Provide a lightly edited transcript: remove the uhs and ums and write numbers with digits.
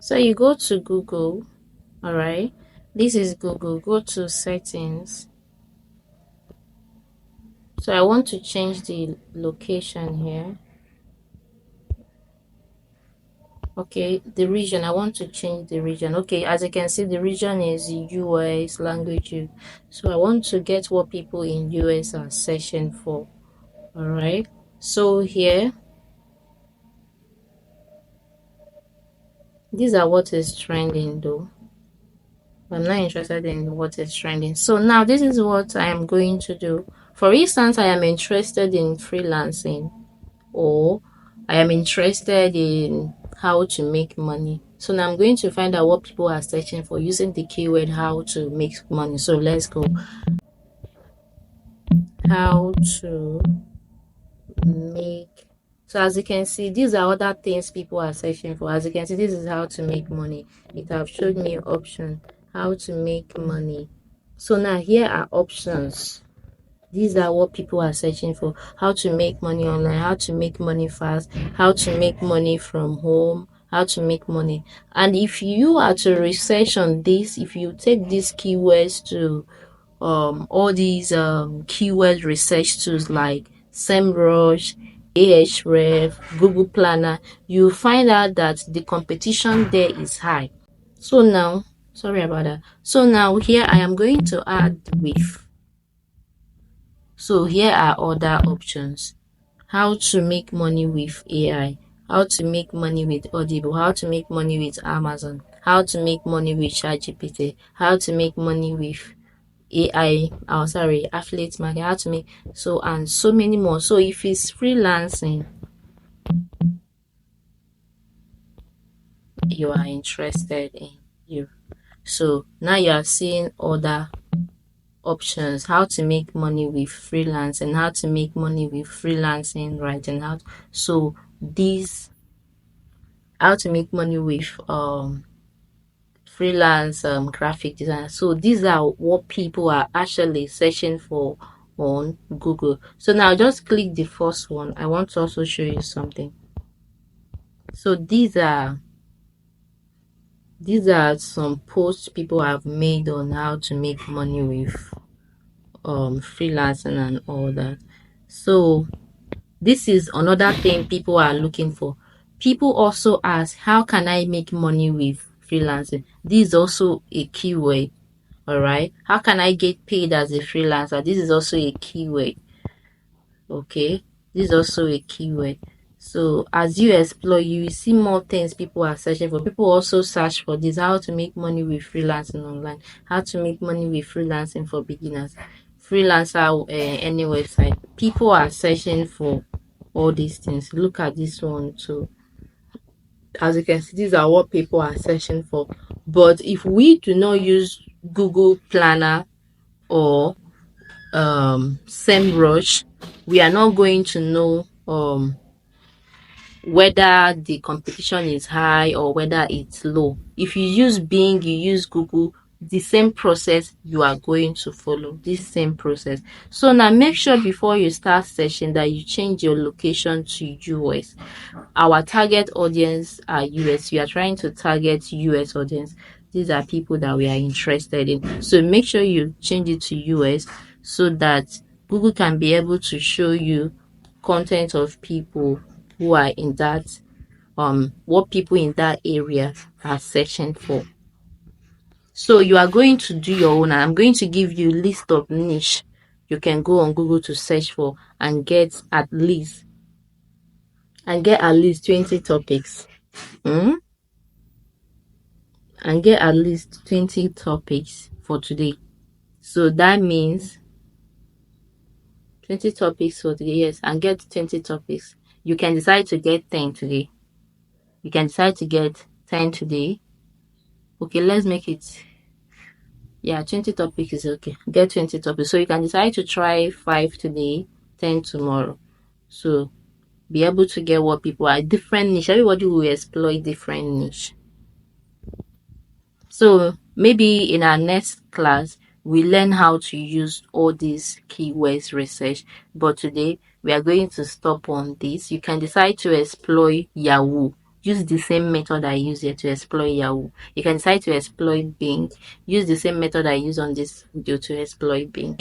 So you go to Google, all right? This is Google. Go to settings. So I want to change the location here. Okay, the region. I want to change the region. Okay, as you can see, the region is US language. So I want to get what people in US are searching for. All right. So here, these are what is trending though. I'm not interested in what is trending. So now this is what I am going to do. For instance, I am interested in freelancing, or I am interested in how to make money. So now I'm going to find out what people are searching for using the keyword how to make money. So let's go. How to make. So as you can see, these are other things people are searching for. As you can see, this is how to make money. It have showed me an option how to make money. So now here are options. These are what people are searching for. How to make money online, how to make money fast, how to make money from home, how to make money. And if you are to research on this, if you take these keywords to all these keyword research tools like SEMrush, Ahref, Google Planner, you find out that the competition there is high. So now, sorry about that. So now here I am going to add with. So here are other options. How to make money with AI, how to make money with Audible, how to make money with Amazon, how to make money with ChatGPT, how to make money with affiliate marketing, how to make so and so many more. So if it's freelancing you are interested in, so now you are seeing other options, how to make money with freelancing, how to make money with freelancing writing, so these how to make money with freelance graphic design. So these are what people are actually searching for on Google. So now just click the first one. I want to also show you something. So these are some posts people have made on how to make money with freelancing and all that. So this is another thing people are looking for. People also ask, how can I make money with freelancing? This is also a keyword. All right, how can I get paid as a freelancer? This is also a keyword. Okay, this is also a keyword. So as you explore, you will see more things people are searching for. People also search for this, how to make money with freelancing online, how to make money with freelancing for beginners, freelancer any website. People are searching for all these things. Look at this one too. As you can see, these are what people are searching for. But if we do not use Google Planner or SEMrush, we are not going to know whether the competition is high or whether it's low. If you use Bing, you use Google, the same process you are going to follow, this same process. So now make sure before you start searching that you change your location to US. Our target audience are US. We are trying to target US audience. These are people that we are interested in. So make sure you change it to US so that Google can be able to show you content of people who are in that what people in that area are searching for. So you are going to do your own, and I'm going to give you a list of niche you can go on Google to search for and get at least 20 topics. And get at least 20 topics for today. So that means 20 topics for today, yes, and get 20 topics. You can decide to get 10 today. You can decide to get 10 today. Okay, let's make it, 20 topics is okay. Get 20 topics. So you can decide to try 5 today, 10 tomorrow. So be able to get what people are different niche. Everybody will explore different niche. So maybe in our next class, we learn how to use all these keywords research. But today we are going to stop on this. You can decide to explore Yahoo use the same method I use here to exploit Yahoo. You can decide to exploit Bing. Use the same method I use on this video to exploit Bing.